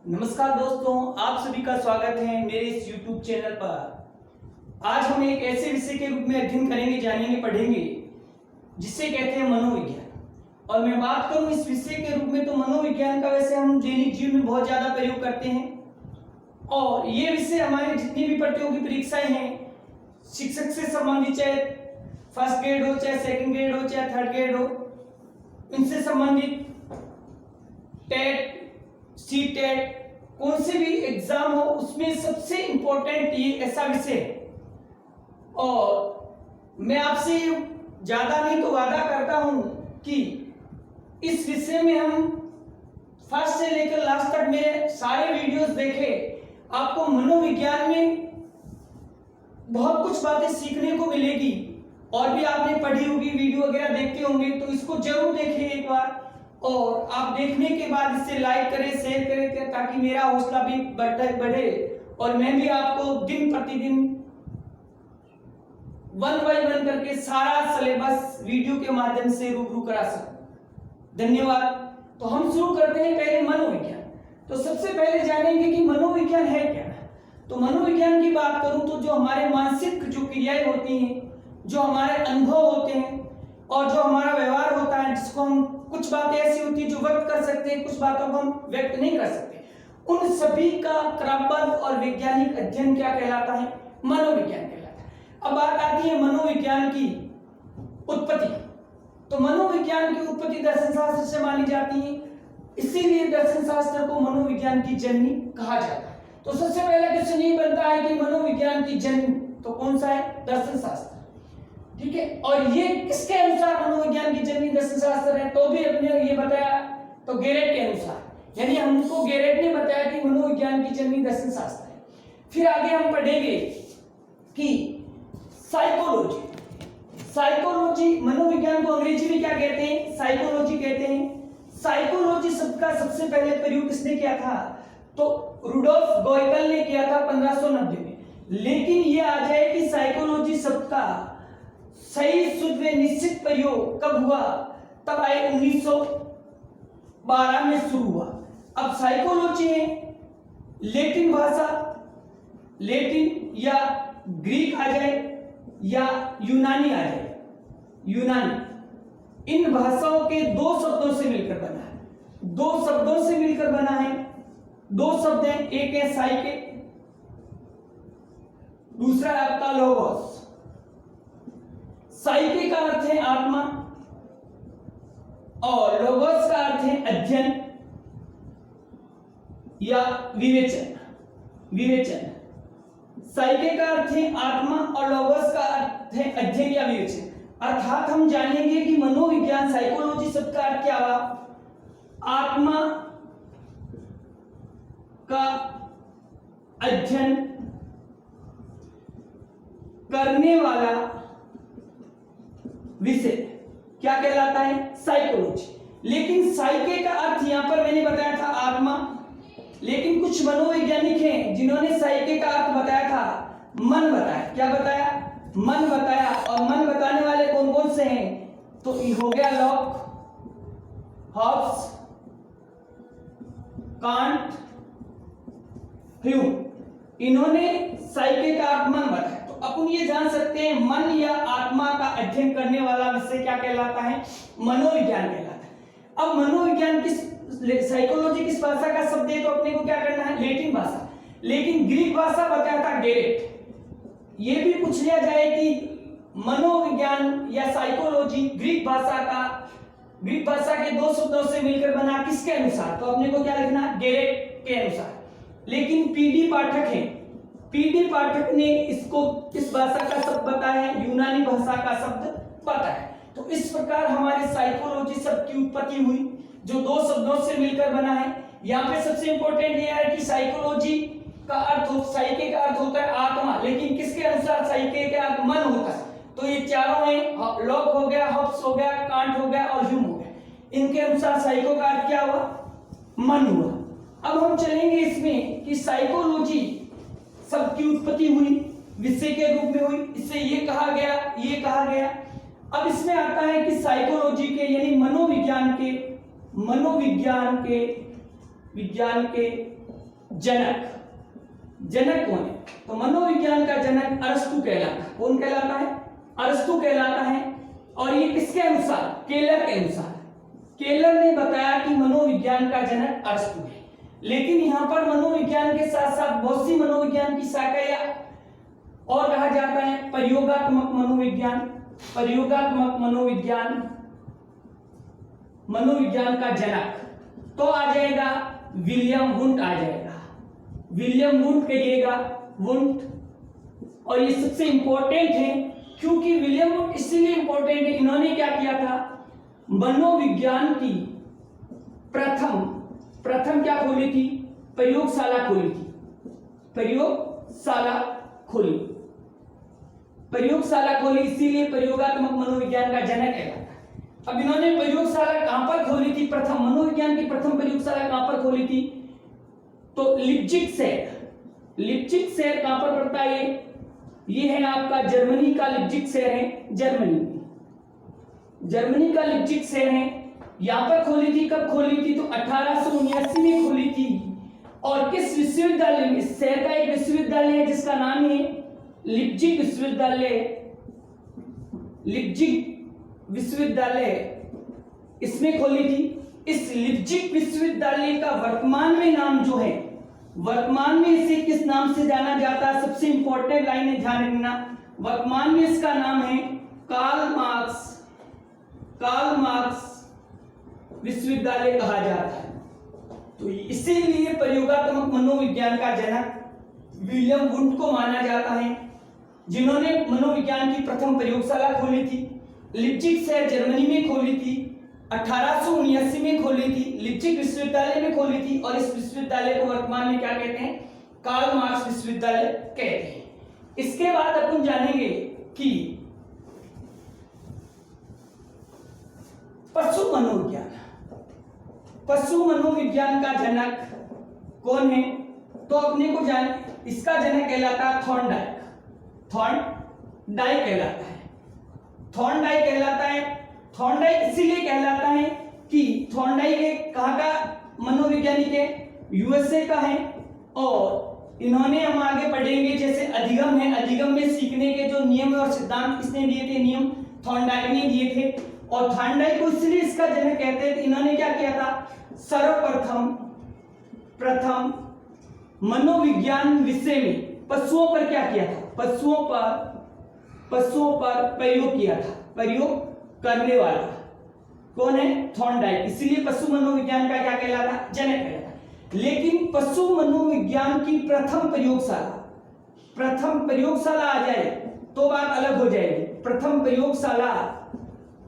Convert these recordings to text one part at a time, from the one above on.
नमस्कार दोस्तों, आप सभी का स्वागत है मेरे इस YouTube चैनल पर। आज हम एक ऐसे विषय के रूप में अध्ययन करेंगे, जानेंगे, पढ़ेंगे जिसे कहते हैं मनोविज्ञान। और मैं बात करूं इस विषय के रूप में तो मनोविज्ञान का वैसे हम दैनिक जीवन में बहुत ज्यादा प्रयोग करते हैं और ये विषय हमारे जितनी भी प्रतियोगी परीक्षाएं हैं, शिक्षक से संबंधित, चाहे फर्स्ट ग्रेड हो, चाहे सेकंड ग्रेड हो, चाहे थर्ड ग्रेड हो, इनसे संबंधित टेट, सी टेट, कौन से भी एग्जाम हो उसमें सबसे इंपॉर्टेंट ये ऐसा विषय है। और मैं आपसे ज्यादा नहीं तो वादा करता हूं कि इस विषय में हम फर्स्ट से लेकर लास्ट तक मेरे सारे वीडियोस देखे, आपको मनोविज्ञान में बहुत कुछ बातें सीखने को मिलेगी। और भी आपने पढ़ी होगी, वीडियो वगैरह देखते होंगे, तो इसको जरूर देखें एक बार। और आप देखने के बाद इसे लाइक करें, शेयर करें, ताकि मेरा हौसला भी बढ़े और मैं भी आपको दिन प्रतिदिन 1 बाय 1 करके सारा सिलेबस वीडियो के माध्यम से रूबरू करा सकूं। धन्यवाद। तो हम शुरू करते हैं पहले मनोविज्ञान। तो सबसे पहले जानेंगे कि मनोविज्ञान है क्या। तो मनोविज्ञान की बात करूं तो जो हमारे मानसिक जो क्रियाएं होती हैं, जो हमारे अनुभव होते हैं और जो हमारा व्यवहार होता है, जिसको हम, कुछ बातें ऐसी होती है जो व्यक्त कर सकते हैं, कुछ बातों को हम व्यक्त नहीं कर सकते, उन सभी का क्रमबद्ध और वैज्ञानिक अध्ययन क्या कहलाता है? मनोविज्ञान कहलाता है। अब बात आती है मनोविज्ञान की उत्पत्ति। तो मनोविज्ञान की उत्पत्ति दर्शन शास्त्र से मानी जाती है, इसीलिए दर्शन शास्त्र को मनोविज्ञान की जननी कहा जाता है। तो सबसे पहले क्वेश्चन ये बनता है कि मनोविज्ञान की जननी तो कौन सा है? दर्शन शास्त्र। ठीक है, और ये किसके अनुसार मनोविज्ञान की जननी दर्शन शास्त्र है? तो भी अपने ये बताया तो गेरेट के अनुसार, यानी हमको गेरेट ने बताया कि मनोविज्ञान की जननी दर्शन शास्त्र है। फिर आगे हम पढ़ेंगे कि साइकोलॉजी। साइकोलॉजी, मनोविज्ञान को अंग्रेजी में क्या कहते हैं? साइकोलॉजी कहते हैं। साइकोलॉजी शब्द का सबसे पहले प्रयोग किसने किया था? तो रुडोल्फ गोइकल ने किया था 1590 में। लेकिन ये आ जाए कि साइकोलॉजी शब्द का सही शुद्ध में निश्चित प्रयोग कब हुआ? तब आए 1912 में शुरू हुआ। अब साइकोलॉजी है लैटिन भाषा, लैटिन या ग्रीक आ जाए या यूनानी आ जाए, यूनानी, इन भाषाओं के दो शब्दों से मिलकर बना है। दो शब्दों से मिलकर बना है। दो शब्द हैं, एक है साइके, दूसरा है आपका लोगोस। साइके का अर्थ है आत्मा और लोगोस का अर्थ है अध्ययन या विवेचन। विवेचन, साइके का अर्थ है आत्मा और लोगोस का अर्थ है अध्ययन या विवेचन। अर्थात हम जानेंगे कि मनोविज्ञान, साइकोलॉजी शब्द का अर्थ क्या हुआ? आत्मा का अध्ययन करने वाला विषय क्या कहलाता है? साइकोलॉजी। लेकिन साइके का अर्थ यहां पर मैंने बताया था आत्मा, लेकिन कुछ मनोवैज्ञानिक हैं जिन्होंने साइके का अर्थ बताया था मन बताया। क्या बताया? मन बताया। और मन बताने वाले कौन कौन से हैं? तो हो गया लॉक, हॉब्स, कांट, ह्यूम। इन्होंने साइके का अर्थ मन बताया। तो अपन ये जान सकते हैं मन या आत्मा का अध्ययन करने वाला विषय क्या कहलाता है? मनोविज्ञान कहलाता है। अब मनोविज्ञान किस, साइकोलॉजी किस भाषा का शब्द है? तो अपने को क्या करना है? लैटिन भाषा। लेकिन ग्रीक भाषा बताया था गेरेट। ये भी पूछ लिया जाए कि मनोविज्ञान या साइकोलॉजी ग्रीक भाषा के दो शब्दों से मिलकर बना किसके अनुसार? तो अपने को क्या लिखना? गेरेट के अनुसार। लेकिन पीडी पाठक है, पीडी पाठक ने इसको किस भाषा का शब्द बताया है? यूनानी भाषा का शब्द बताया। तो इस प्रकार हमारे साइकोलॉजी शब्द की उत्पत्ति हुई, जो दो शब्दों से मिलकर बना है। यहाँ पे सबसे इंपॉर्टेंट ये है कि साइकोलॉजी का अर्थ, साइके का अर्थ होता है आत्मा, लेकिन किसके अनुसार? साइके का अर्थ मन होता है। तो ये चारों हैं, लॉक हो गया, हॉब्स हो गया, कांट हो गया और ह्यूम हो गया। इनके अनुसार साइको का अर्थ क्या हुआ? मन हुआ। अब हम चलेंगे इसमें कि साइकोलॉजी शब्द की उत्पत्ति हुई, विषय के रूप में हुई, इससे ये कहा गया, ये कहा गया। अब इसमें आता है कि साइकोलॉजी के यानी मनोविज्ञान के जनक, जनक कौन है? तो मनोविज्ञान का जनक अरस्तु कहलाता है। कौन कहलाता है? अरस्तु कहलाता है। और ये किसके अनुसार? केलर के अनुसार। केलर ने बताया कि मनोविज्ञान का जनक अरस्तु है। लेकिन यहाँ पर मनोविज्ञान के साथ साथ बहुत सी मनोविज्ञान की शाखाएं और कहा जाता है प्रयोगात्मक मनोविज्ञान, प्रयोगात्मक मनोविज्ञान, मनोविज्ञान का जनक तो आ जाएगा विलियम वुंट आ जाएगा, विलियम वुंट कहिएगा, वुंट। और ये सबसे इंपॉर्टेंट है क्योंकि विलियम वुंट इसलिए इंपॉर्टेंट है, इन्होंने क्या किया था? मनोविज्ञान की प्रथम क्या खोली थी? प्रयोगशाला खोली थी, प्रयोगशाला खोली, प्रयोगशाला खोली, इसीलिए प्रयोगात्मक मनोविज्ञान का जनक कहलाता है। अब इन्होंने प्रयोगशाला कहां पर खोली थी? प्रथम मनोविज्ञान की प्रथम प्रयोगशाला कहां पर खोली थी? तो लिप्जिग शहर, लिप्जिग शहर कहां पर पड़ता है? ये है आपका जर्मनी का लिप्जिग शहर है, जर्मनी का लिप्जिग शहर है। यहां पर खोली थी। कब खोली थी? तो 1879 में खोली थी। और किस विश्वविद्यालय में? इस शहर का एक विश्वविद्यालय है जिसका नाम है लिप्जिग विश्वविद्यालय, लिप्जिग विश्वविद्यालय इसमें खोली थी। इस लिप्जिग विश्वविद्यालय का वर्तमान में नाम जो है, वर्तमान में इसे किस नाम से जाना जाता है? सबसे इंपॉर्टेंट लाइन है, ध्यान रखना। वर्तमान में इसका नाम है कार्ल मार्क्स विश्वविद्यालय कहा जाता है। तो इसीलिए प्रयोगात्मक मनोविज्ञान का जनक विलियम वुंट को माना जाता है, जिन्होंने मनोविज्ञान की प्रथम प्रयोगशाला खोली थी। लिप्जिग शहर जर्मनी में खोली थी, 1879 में खोली थी, लिप्जिग विश्वविद्यालय में खोली थी। और इस विश्वविद्यालय को वर्तमान में क्या कहते हैं? कार्ल मार्क्स विश्वविद्यालय कहते हैं। इसके बाद अपन जानेंगे कि पशु मनोविज्ञान, पशु मनोविज्ञान का जनक कौन है? तो अपने को जान, इसका जनक कहलाता है थॉर्नडाइक, थॉर्नडाइक कहलाता है, थॉर्नडाइक कहलाता है। थॉर्नडाइक इसीलिए कहलाता है कि थॉर्नडाइक एक कहाँ का मनोवैज्ञानिक है? यूएसए का है। और इन्होंने हम आगे पढ़ेंगे जैसे अधिगम है, अधिगम में सीखने के जो नियम और सिद्धांत किसने दिए थे? नियम थॉर्नडाइक ने दिए थे। और थॉर्नडाइक को इसलिए इसका जनक कहते थे, इन्होंने क्या किया था? सर्वप्रथम मनोविज्ञान विषय में पशुओं पर क्या किया था? पशुओं पर प्रयोग किया था। प्रयोग करने वाला कौन है? थॉर्नडाइक। इसीलिए पशु मनोविज्ञान का क्या कहलाता? जनक कहलाता। लेकिन पशु मनोविज्ञान की प्रथम प्रयोगशाला आ जाए तो बात अलग हो जाएगी। प्रथम प्रयोगशाला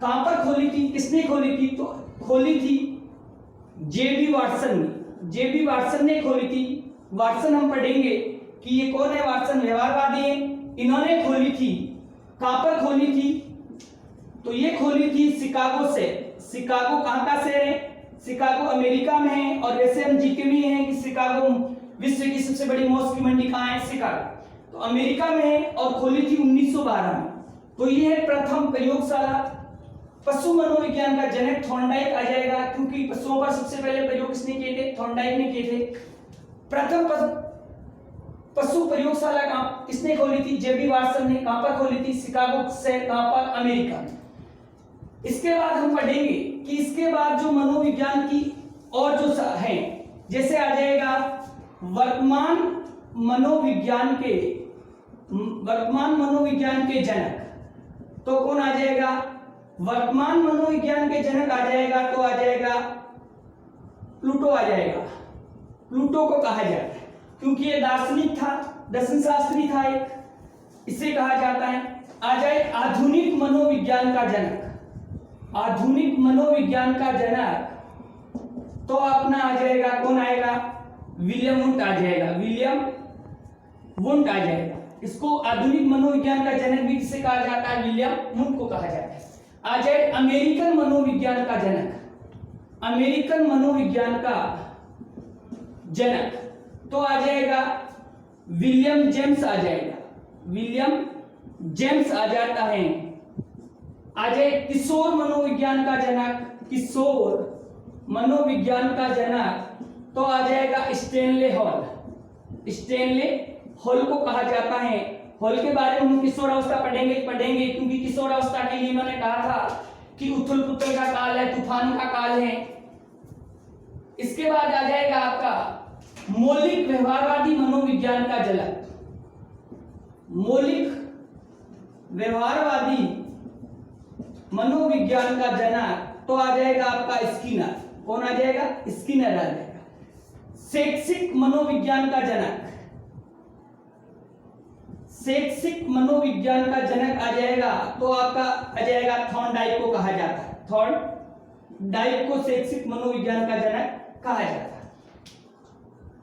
कहां पर खोली थी? किसने खोली थी? तो खोली थी जेबी वाटसन ने, जेबी वाटसन ने खोली थी। वाटसन हम पढ़ेंगे कि ये कौन है? वाटसन व्यवहारवादी है। इन्होंने खोली थी, कहां पर खोली थी? तो ये खोली थी शिकागो से। शिकागो कहां का शहर है? शिकागो अमेरिका में है। और वैसे हम जीके में हैं कि शिकागो विश्व की सबसे बड़ी मौत की मंडी कहां है? शिकागो, तो अमेरिका में है। और खोली थी 1912 में। तो ये है प्रथम प्रयोगशाला। पशु मनोविज्ञान का जनक थॉर्नडाइक आ जाएगा, क्योंकि पशुओं पर सबसे पहले प्रयोग किसने किए थे? थॉर्नडाइक ने किए थे। प्रथम पशु प्रयोगशाला कहां किसने खोली थी? जेबी वाटसन ने। कहां पर खोली थी? शिकागो से। कहां पर? अमेरिका में। इसके बाद हम पढ़ेंगे कि इसके बाद जो मनोविज्ञान की और जो है, जैसे आ जाएगा वर्तमान मनोविज्ञान के जनक। तो कौन आ जाएगा? वर्तमान मनोविज्ञान के जनक आ जाएगा तो आ जाएगा प्लूटो आ जाएगा। प्लूटो को कहा जाता है क्योंकि ये दार्शनिक था, दर्शन शास्त्री था एक, इसे कहा जाता है। आ जाए आधुनिक मनोविज्ञान का जनक, आधुनिक मनोविज्ञान का जनक तो अपना आ जाएगा, कौन आएगा? विलियम वुंट आ जाएगा, विलियम वुंट आ जाएगा। इसको आधुनिक मनोविज्ञान का जनक भी किसे कहा जाता है? विलियम वुंट को कहा जाता है। आ जाए अमेरिकन मनोविज्ञान का जनक, अमेरिकन मनोविज्ञान का जनक तो आ जाएगा विलियम जेम्स आ जाएगा, विलियम जेम्स आ जाता है। आ जाए किशोर मनोविज्ञान का जनक, किशोर मनोविज्ञान का जनक तो आ जाएगा स्टेनले हॉल, स्टेनले हॉल को कहा जाता है। हॉल के बारे में हम किशोरावस्था पढ़ेंगे क्योंकि किशोरावस्था के लिए इन्होंने कहा था कि उथल पुथल का काल है, तूफान का काल है। इसके बाद आ जाएगा आपका मौलिक व्यवहारवादी मनोविज्ञान का जनक। मौलिक व्यवहारवादी मनोविज्ञान का जनक तो आ जाएगा आपका स्किनर। कौन आ जाएगा? स्किनर आ जाएगा। शैक्षिक मनोविज्ञान का जनक, शैक्षिक मनोविज्ञान का जनक आ जाएगा तो आपका आ जाएगा थॉर्नडाइक को कहा जाता है। थॉर्नडाइक को शैक्षिक मनोविज्ञान का जनक कहा जाता है।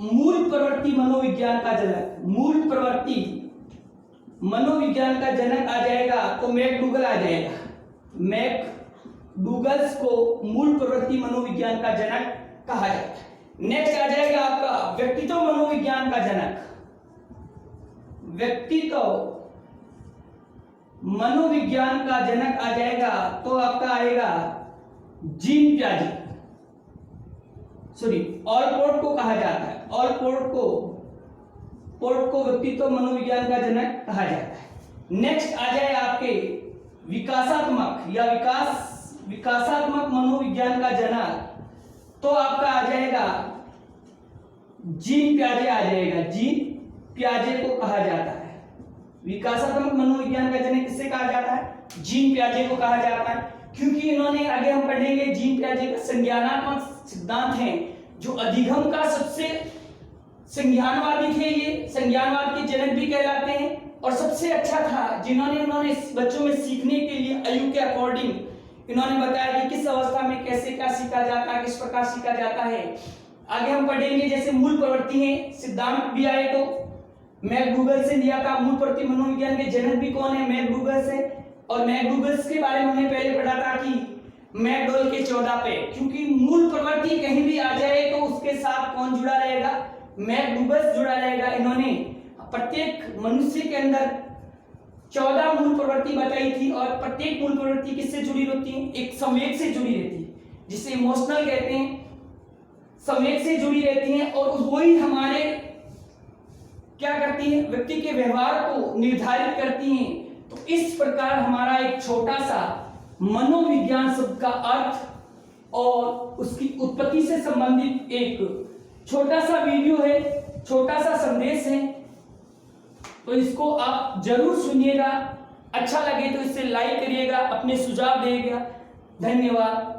मूल प्रवृत्ति मनोविज्ञान का जनक, मूल प्रवृत्ति मनोविज्ञान का जनक आ जाएगा तो मैकडूगल आ जाएगा। मैकडूगल्स को मूल प्रवृत्ति मनोविज्ञान का जनक कहा जाता है। नेक्स्ट आ जाएगा आपका व्यक्तित्व मनोविज्ञान का जनक। व्यक्तित्व मनोविज्ञान का जनक आ जाएगा तो आपका आएगा जीन पियाजे, सॉरी ऑलपोर्ट को कहा जाता है। ऑलपोर्ट को व्यक्तित्व मनोविज्ञान का जनक कहा जाता है। नेक्स्ट आ जाए आपके विकासात्मक या विकासात्मक मनोविज्ञान का जनक तो आपका आ जाएगा जीन पियाजे आ जाएगा। जीन पियाजे को कहा जाता है। विकासात्मक मनोविज्ञान का जनक किससे कहा जाता है? जीन पियाजे को कहा जाता है, क्योंकि इन्होंने आगे हम पढ़ेंगे जीन पियाजे का संज्ञानात्मक सिद्धांत है जो अधिगम का सबसे संज्ञानवादी थे। ये संज्ञानवाद के जनक भी कहलाते हैं और सबसे अच्छा था जिन्होंने बच्चों में सीखने के लिए आयु के अकॉर्डिंग इन्होंने बताया कि किस अवस्था में कैसे क्या सीखा जाता है, किस प्रकार सीखा जाता है। आगे हम पढ़ेंगे जैसे मूल प्रवृत्ति है सिद्धांत भी आए तो मैकडूगल से लिया था। मूल प्रवृत्ति मनोविज्ञान के जनक भी कौन है? मैकडूगल से। और मैकडूगल्स के बारे में हमने पहले पढ़ा था कि मैकडॉल के 14 पे, क्योंकि मूल प्रवृत्ति कहीं भी आ जाए तो उसके साथ कौन जुड़ा रहेगा? मैकडूगल्स जुड़ा रहेगा। इन्होंने प्रत्येक मनुष्य के अंदर 14 मूल प्रवृत्ति बताई थी और प्रत्येक मूल प्रवृत्ति किससे जुड़ी होती है? एक संवेग से जुड़ी रहती है, जिसे इमोशनल कहते हैं। संवेग से जुड़ी रहती हैं और वही हमारे क्या करती है? व्यक्ति के व्यवहार को निर्धारित करती हैं। तो इस प्रकार हमारा एक छोटा सा मनोविज्ञान शब्द का अर्थ और उसकी उत्पत्ति से संबंधित एक छोटा सा वीडियो है, छोटा सा संदेश है। तो इसको आप जरूर सुनिएगा। अच्छा लगे तो इसे लाइक करिएगा, अपने सुझाव देगा। धन्यवाद।